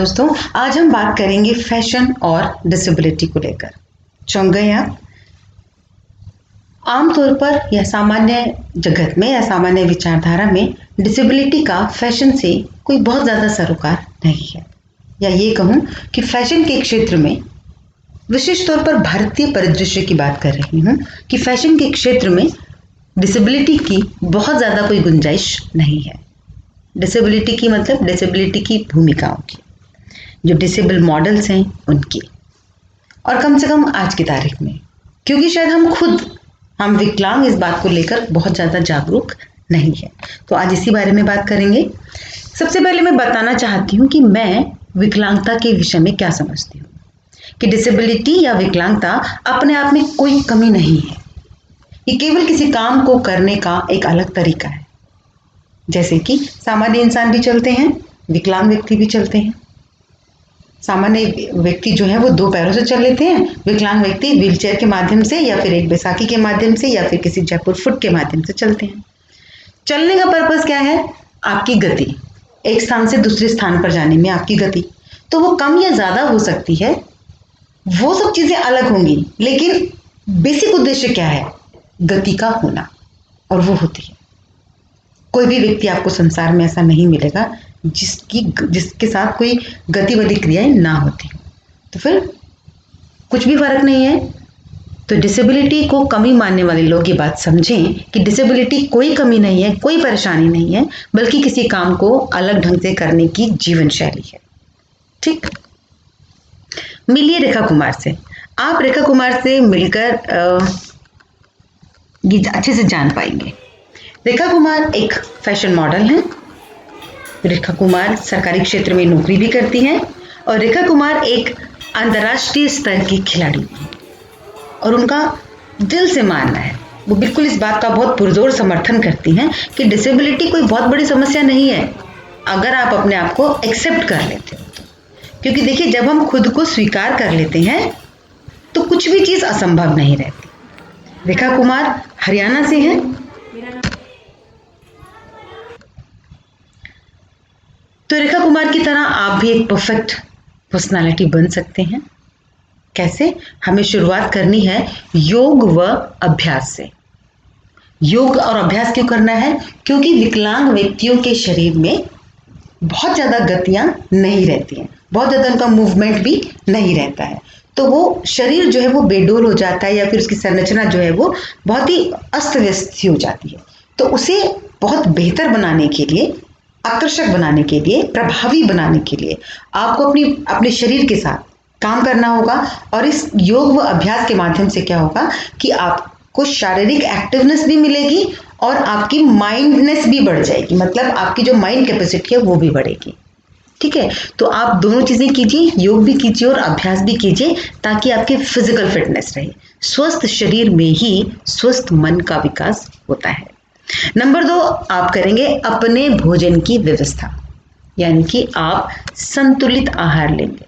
दोस्तों, आज हम बात करेंगे फैशन और डिसेबिलिटी को लेकर। चौंक गए आप? आमतौर पर या सामान्य जगत में या सामान्य विचारधारा में डिसेबिलिटी का फैशन से कोई बहुत ज़्यादा सरोकार नहीं है, या ये कहूँ कि फैशन के क्षेत्र में विशेष तौर पर भारतीय परिदृश्य की बात कर रही हूँ कि फैशन के क्षेत्र में डिसेबिलिटी की बहुत ज़्यादा कोई गुंजाइश नहीं है। डिसेबिलिटी की मतलब डिसेबिलिटी की भूमिकाओं की, जो डिसेबल मॉडल्स हैं उनकी, और कम से कम आज की तारीख में, क्योंकि शायद हम विकलांग इस बात को लेकर बहुत ज़्यादा जागरूक नहीं है। तो आज इसी बारे में बात करेंगे। सबसे पहले मैं बताना चाहती हूँ कि मैं विकलांगता के विषय में क्या समझती हूँ कि डिसेबिलिटी या विकलांगता अपने आप में कोई कमी नहीं है। ये केवल किसी काम को करने का एक अलग तरीका है। जैसे कि सामान्य इंसान भी चलते हैं, विकलांग व्यक्ति भी चलते हैं। सामान्य व्यक्ति जो है वो 2 पैरों से चल लेते हैं, विकलांग व्यक्ति व्हीलचेयर के माध्यम से या फिर एक बैसाखी के माध्यम से या फिर किसी जयपुर फुट के माध्यम से चलते हैं। चलने का पर्पस क्या है? आपकी गति, एक स्थान से दूसरे स्थान पर जाने में आपकी गति। तो वो कम या ज़्यादा हो सकती है, वो सब चीज़ें अलग होंगी, लेकिन बेसिक उद्देश्य क्या है? गति का होना, और वो होती है। कोई भी व्यक्ति आपको संसार में ऐसा नहीं मिलेगा जिसके साथ कोई गति वाली क्रियाएं ना होती। तो फिर कुछ भी फर्क नहीं है। तो डिसेबिलिटी को कमी मानने वाले लोग ये बात समझें कि डिसेबिलिटी कोई कमी नहीं है, कोई परेशानी नहीं है, बल्कि किसी काम को अलग ढंग से करने की जीवन शैली है। ठीक, मिलिए रेखा कुमार से। आप रेखा कुमार से मिलकर ये अच्छे से जान पाएंगे। रेखा कुमार एक फैशन मॉडल हैं। रेखा कुमार सरकारी क्षेत्र में नौकरी भी करती हैं, और रेखा कुमार एक अंतर्राष्ट्रीय स्तर की खिलाड़ी हैं। और उनका दिल से मानना है, वो बिल्कुल इस बात का बहुत पुरजोर समर्थन करती हैं कि डिसेबिलिटी कोई बहुत बड़ी समस्या नहीं है, अगर आप अपने आप को एक्सेप्ट कर लेते हो तो। क्योंकि देखिए, जब हम खुद को स्वीकार कर लेते हैं तो कुछ भी चीज़ असंभव नहीं रहती। रेखा कुमार हरियाणा से हैं। तो रेखा कुमार की तरह आप भी एक परफेक्ट पर्सनालिटी बन सकते हैं। कैसे? हमें शुरुआत करनी है योग व अभ्यास से। योग और अभ्यास क्यों करना है? क्योंकि विकलांग व्यक्तियों के शरीर में बहुत ज़्यादा गतियाँ नहीं रहती हैं, बहुत ज़्यादा उनका मूवमेंट भी नहीं रहता है। तो वो शरीर जो है वो बेडोल हो जाता है, या फिर उसकी संरचना जो है वो बहुत ही अस्त व्यस्त सी हो जाती है। तो उसे बहुत बेहतर बनाने के लिए, आकर्षक बनाने के लिए, प्रभावी बनाने के लिए आपको अपने शरीर के साथ काम करना होगा। और इस योग व अभ्यास के माध्यम से क्या होगा कि आपको शारीरिक एक्टिवनेस भी मिलेगी और आपकी माइंडनेस भी बढ़ जाएगी, मतलब आपकी जो माइंड कैपेसिटी है वो भी बढ़ेगी। ठीक है, तो आप दोनों चीज़ें कीजिए, योग भी कीजिए और अभ्यास भी कीजिए, ताकि आपकी फिजिकल फिटनेस रहे। स्वस्थ शरीर में ही स्वस्थ मन का विकास होता है। नंबर 2, आप करेंगे अपने भोजन की व्यवस्था, यानी कि आप संतुलित आहार लेंगे,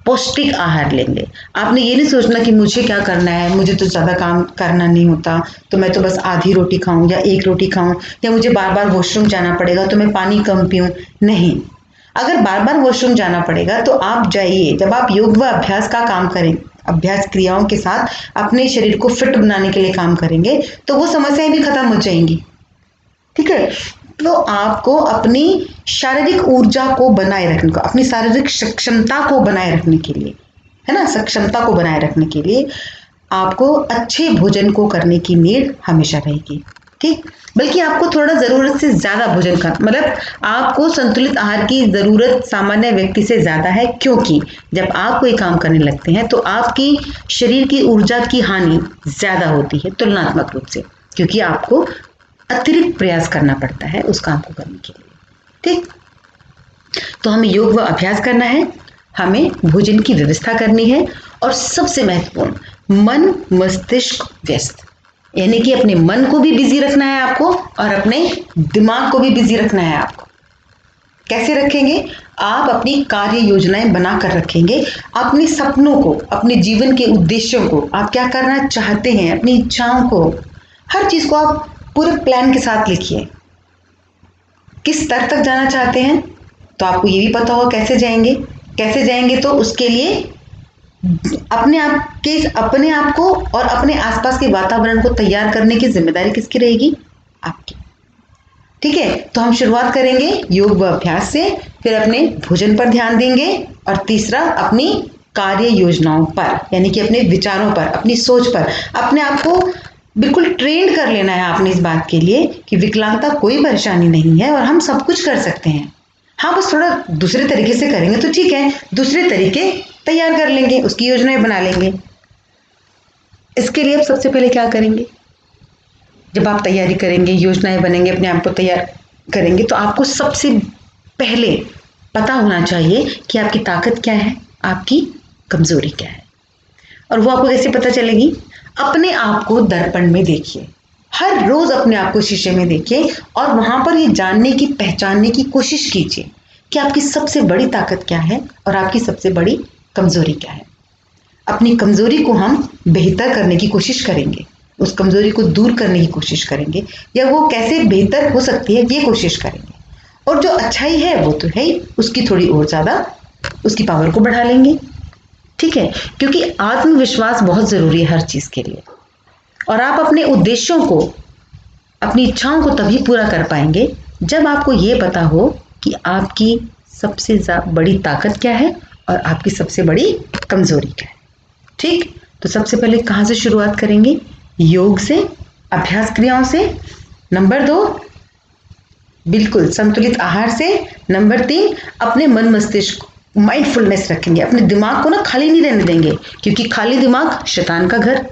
पौष्टिक आहार लेंगे। आपने ये नहीं सोचना कि मुझे क्या करना है, मुझे तो ज़्यादा काम करना नहीं होता, तो मैं तो बस आधी रोटी खाऊं या एक रोटी खाऊं, या मुझे बार बार वॉशरूम जाना पड़ेगा तो मैं पानी कम पीऊं। नहीं, अगर बार बार वॉशरूम जाना पड़ेगा तो आप जाइए। जब आप योग व अभ्यास का काम करें, अभ्यास क्रियाओं के साथ अपने शरीर को फिट बनाने के लिए काम करेंगे, तो वो समस्याएं भी खत्म हो जाएंगी। ठीक है, तो आपको अपनी शारीरिक ऊर्जा को बनाए रखने को, अपनी शारीरिक सक्षमता को बनाए रखने के लिए, है ना, सक्षमता को बनाए रखने के लिए आपको अच्छे भोजन को करने की नीड हमेशा रहेगी। ठीक, बल्कि आपको थोड़ा ज़रूरत से ज़्यादा भोजन का, मतलब आपको संतुलित आहार की ज़रूरत सामान्य व्यक्ति से ज़्यादा है, क्योंकि जब आप कोई काम करने लगते हैं तो आपकी शरीर की ऊर्जा की हानि ज़्यादा होती है तुलनात्मक रूप से, क्योंकि आपको अतिरिक्त प्रयास करना पड़ता है उस काम को करने के लिए। ठीक, तो हमें योग व अभ्यास करना है, हमें भोजन की व्यवस्था करनी है, और सबसे महत्वपूर्ण मन मस्तिष्क व्यस्त, यानी कि अपने मन को भी बिजी रखना है आपको और अपने दिमाग को भी बिजी रखना है आपको। कैसे रखेंगे? आप अपनी कार्य योजनाएं बनाकर रखेंगे, अपने सपनों को, अपने जीवन के उद्देश्यों को, आप क्या करना चाहते हैं, अपनी इच्छाओं को, हर चीज को आप पूरे प्लान के साथ लिखिए। किस स्तर तक जाना चाहते हैं, तो आपको ये भी पता होगा कैसे जाएंगे। कैसे जाएंगे? तो उसके लिए अपने आप को और अपने आसपास के वातावरण को तैयार करने की जिम्मेदारी किसकी रहेगी? आपकी। ठीक है, तो हम शुरुआत करेंगे योग व अभ्यास से, फिर अपने भोजन पर ध्यान देंगे, और तीसरा अपनी कार्य योजनाओं पर, यानी कि अपने विचारों पर, अपनी सोच पर। अपने आप को बिल्कुल ट्रेंड कर लेना है आपने इस बात के लिए कि विकलांगता कोई परेशानी नहीं है और हम सब कुछ कर सकते हैं। हाँ, बस थोड़ा दूसरे तरीके से करेंगे तो ठीक है, दूसरे तरीके तैयार कर लेंगे, उसकी योजनाएं बना लेंगे। इसके लिए आप सबसे पहले क्या करेंगे? जब आप तैयारी करेंगे, योजनाएं बनेंगे, अपने आप को तैयार करेंगे, तो आपको सबसे पहले पता होना चाहिए कि आपकी ताकत क्या है, आपकी कमजोरी क्या है। और वो आपको कैसे पता चलेगी? अपने आप को दर्पण में देखिए, हर रोज अपने आप को शीशे में देखिए और वहां पर ये जानने की, पहचानने की कोशिश कीजिए कि आपकी सबसे बड़ी ताकत क्या है और आपकी सबसे बड़ी कमजोरी क्या है। अपनी कमजोरी को हम बेहतर करने की कोशिश करेंगे, उस कमजोरी को दूर करने की कोशिश करेंगे, या वो कैसे बेहतर हो सकती है ये कोशिश करेंगे। और जो अच्छाई है वो तो है ही, उसकी थोड़ी और ज्यादा उसकी पावर को बढ़ा लेंगे। ठीक है, क्योंकि आत्मविश्वास बहुत जरूरी है हर चीज के लिए। और आप अपने उद्देश्यों को, अपनी इच्छाओं को तभी पूरा कर पाएंगे जब आपको ये पता हो कि आपकी सबसे बड़ी ताकत क्या है और आपकी सबसे बड़ी कमजोरी क्या है। ठीक, तो सबसे पहले कहाँ से शुरुआत करेंगे? योग से, अभ्यास क्रियाओं से। नंबर 2, बिल्कुल संतुलित आहार से। नंबर 3, अपने मन मस्तिष्क माइंडफुलनेस रखेंगे, अपने दिमाग को ना खाली नहीं रहने देंगे, क्योंकि खाली दिमाग शैतान का घर।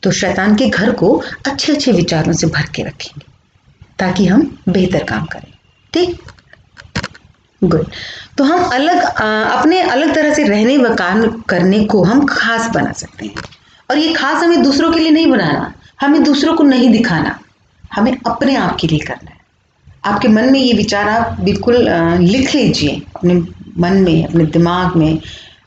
तो शैतान के घर को अच्छे अच्छे विचारों से भर के रखेंगे ताकि हम बेहतर काम करें। ठीक, गुड। तो हम अपने अलग तरह से रहने व काम करने को हम खास बना सकते हैं। और ये खास हमें दूसरों के लिए नहीं बनाना, हमें दूसरों को नहीं दिखाना, हमें अपने आप के लिए करना है। आपके मन में ये विचार आप बिल्कुल लिख लीजिए, अपने मन में, अपने दिमाग में,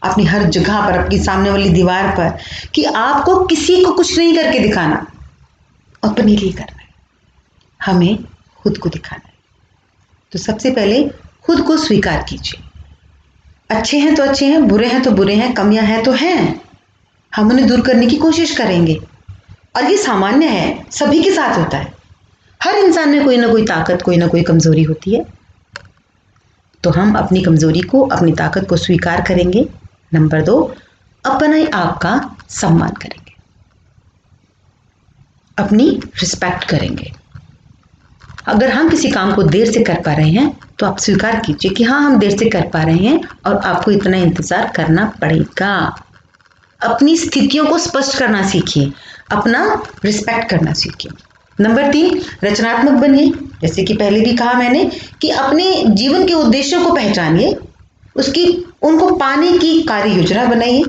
अपनी हर जगह पर, अपनी सामने वाली दीवार पर, कि आपको किसी को कुछ नहीं करके दिखाना, अपने लिए करना है, हमें खुद को दिखाना है। तो सबसे पहले खुद को स्वीकार कीजिए। अच्छे हैं तो अच्छे हैं, बुरे हैं तो बुरे हैं, कमियां हैं तो हैं, हम उन्हें दूर करने की कोशिश करेंगे। और ये सामान्य है, सभी के साथ होता है। हर इंसान में कोई ना कोई ताकत, कोई ना कोई कमजोरी होती है। तो हम अपनी कमजोरी को, अपनी ताकत को स्वीकार करेंगे। नंबर 2, अपने आप का सम्मान करेंगे, अपनी रिस्पेक्ट करेंगे। अगर हम किसी काम को देर से कर पा रहे हैं तो आप स्वीकार कीजिए कि हाँ, हम देर से कर पा रहे हैं और आपको इतना इंतजार करना पड़ेगा। अपनी स्थितियों को स्पष्ट करना सीखिए, अपना रिस्पेक्ट करना सीखिए। नंबर 3, रचनात्मक बनिए। जैसे कि पहले भी कहा मैंने कि अपने जीवन के उद्देश्यों को पहचानिए, उनको पाने की कार्य योजना बनाइए।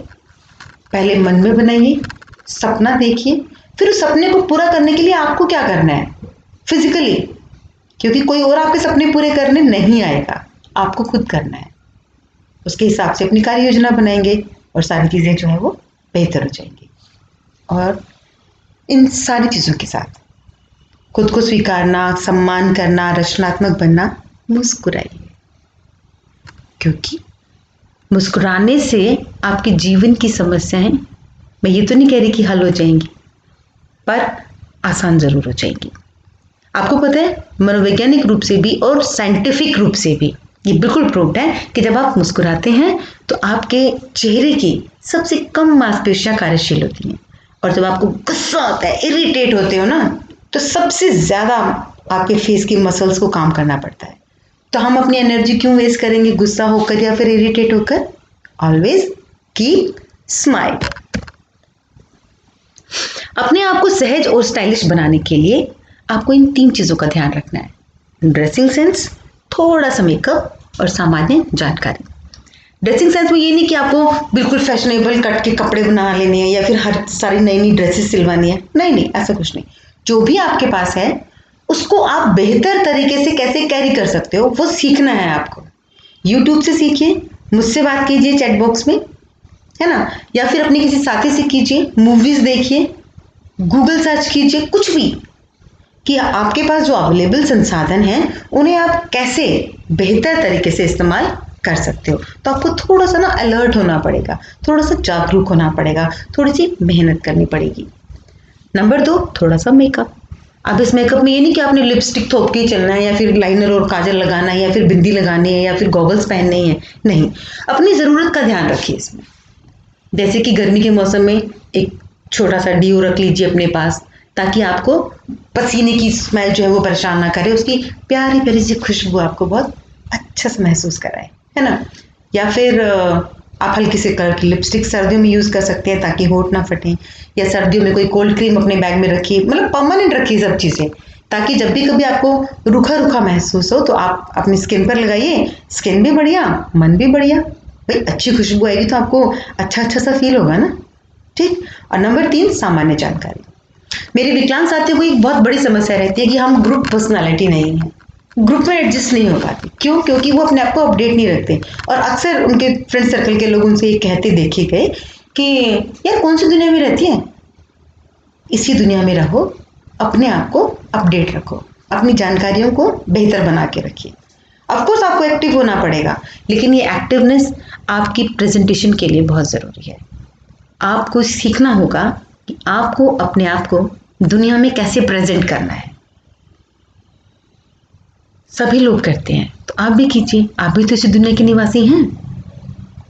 पहले मन में बनाइए, सपना देखिए, फिर उस सपने को पूरा करने के लिए आपको क्या करना है फिजिकली, क्योंकि कोई और आपके सपने पूरे करने नहीं आएगा, आपको खुद करना है। उसके हिसाब से अपनी कार्य योजना बनाएंगे और सारी चीजें जो है वो बेहतर हो जाएंगी। और इन सारी चीजों के साथ खुद को स्वीकारना, सम्मान करना, रचनात्मक बनना, मुस्कुराइए, क्योंकि मुस्कुराने से आपके जीवन की समस्याएं, मैं ये तो नहीं कह रही कि हल हो जाएंगी, पर आसान जरूर हो जाएंगी। आपको पता है, मनोवैज्ञानिक रूप से भी और साइंटिफिक रूप से भी ये बिल्कुल प्रूव्ड है कि जब आप मुस्कुराते हैं तो आपके चेहरे की सबसे कम मांसपेशियां कार्यशील होती हैं, और जब आपको गुस्सा आता है, इरिटेट होते हो ना, तो सबसे ज्यादा आपके फेस की मसल्स को काम करना पड़ता है। तो हम अपनी एनर्जी क्यों वेस्ट करेंगे गुस्सा होकर या फिर इरिटेट होकर? Always keep smile. अपने आप को सहज और स्टाइलिश बनाने के लिए आपको इन 3 चीजों का ध्यान रखना है: ड्रेसिंग सेंस, थोड़ा सा मेकअप और सामान्य जानकारी। ड्रेसिंग सेंस में ये नहीं कि आपको बिल्कुल फैशनेबल कट के कपड़े बना लेने हैं या फिर हर सारी नई नई ड्रेसेस सिलवानी है, नहीं नहीं, ऐसा कुछ नहीं। जो भी आपके पास है उसको आप बेहतर तरीके से कैसे कैरी कर सकते हो वो सीखना है आपको। यूट्यूब से सीखिए, मुझसे बात कीजिए चैट बॉक्स में, है ना, या फिर अपने किसी साथी से कीजिए, मूवीज देखिए, गूगल सर्च कीजिए, कुछ भी, कि आपके पास जो अवेलेबल संसाधन हैं उन्हें आप कैसे बेहतर तरीके से इस्तेमाल कर सकते हो। तो आपको थोड़ा सा ना अलर्ट होना पड़ेगा, थोड़ा सा जागरूक होना पड़ेगा, थोड़ी सी मेहनत करनी पड़ेगी। नंबर 2, थोड़ा सा मेकअप। अब इस मेकअप में ये नहीं कि आपने लिपस्टिक थोप के चलना है या फिर लाइनर और काजल लगाना है या फिर बिंदी लगानी है या फिर गॉगल्स पहनने हैं, नहीं। अपनी ज़रूरत का ध्यान रखिए इसमें। जैसे कि गर्मी के मौसम में एक छोटा सा डीओ रख लीजिए अपने पास, ताकि आपको पसीने की स्मेल जो है वो परेशान ना करे, उसकी प्यारी प्यारी सी खुशबू आपको बहुत अच्छा से महसूस कराए, है ना। या फिर आप हल्की से कलर की लिपस्टिक सर्दियों में यूज़ कर सकते हैं ताकि होठ ना फटे, या सर्दियों में कोई कोल्ड क्रीम अपने बैग में रखिए, मतलब परमानेंट रखिए सब चीज़ें, ताकि जब भी कभी आपको रूखा रूखा महसूस हो तो आप अपनी स्किन पर लगाइए, स्किन भी बढ़िया, मन भी बढ़िया। भाई अच्छी खुशबू आएगी तो आपको अच्छा अच्छा सा फील होगा ना, ठीक। और नंबर 3, सामान्य जानकारी। मेरे विकलांग साथियों को एक बहुत बड़ी समस्या रहती है कि हम ग्रुप पर्सनालिटी नहीं है, ग्रुप में एडजस्ट नहीं हो पाते। क्यों? क्योंकि वो अपने आप को अपडेट नहीं रखते, और अक्सर उनके फ्रेंड सर्कल के लोग उनसे ये कहते देखे गए कि यार कौन सी दुनिया में रहती है, इसी दुनिया में रहो, अपने आप को अपडेट रखो, अपनी जानकारियों को बेहतर बना के रखिए। ऑफकोर्स आपको एक्टिव होना पड़ेगा, लेकिन ये एक्टिवनेस आपकी प्रेजेंटेशन के लिए बहुत ज़रूरी है। आपको सीखना होगा कि आपको अपने आप को दुनिया में कैसे प्रेजेंट करना है। सभी लोग करते हैं तो आप भी कीजिए, आप भी तो इसी दुनिया के निवासी हैं।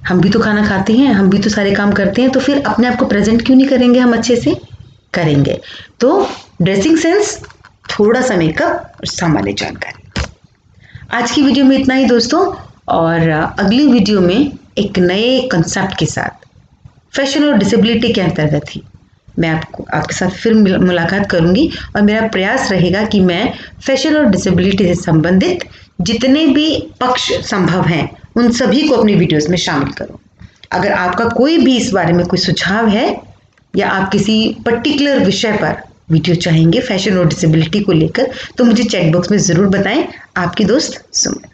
हम भी तो खाना खाते हैं, हम भी तो सारे काम करते हैं, तो फिर अपने आप को प्रेजेंट क्यों नहीं करेंगे? हम अच्छे से करेंगे। तो ड्रेसिंग सेंस, थोड़ा सा मेकअप और सामान्य जानकारी। आज की वीडियो में इतना ही दोस्तों, और अगली वीडियो में एक नए कंसेप्ट के साथ, फैशन और डिसेबिलिटी के अंतर्गत ही मैं आपके साथ फिर मुलाकात करूंगी। और मेरा प्रयास रहेगा कि मैं फैशन और डिसेबिलिटी से संबंधित जितने भी पक्ष संभव हैं उन सभी को अपनी वीडियोस में शामिल करूं। अगर आपका कोई भी इस बारे में कोई सुझाव है, या आप किसी पर्टिकुलर विषय पर वीडियो चाहेंगे फैशन और डिसेबिलिटी को लेकर, तो मुझे चैट बॉक्स में ज़रूर बताएं। आपकी दोस्त सुमन।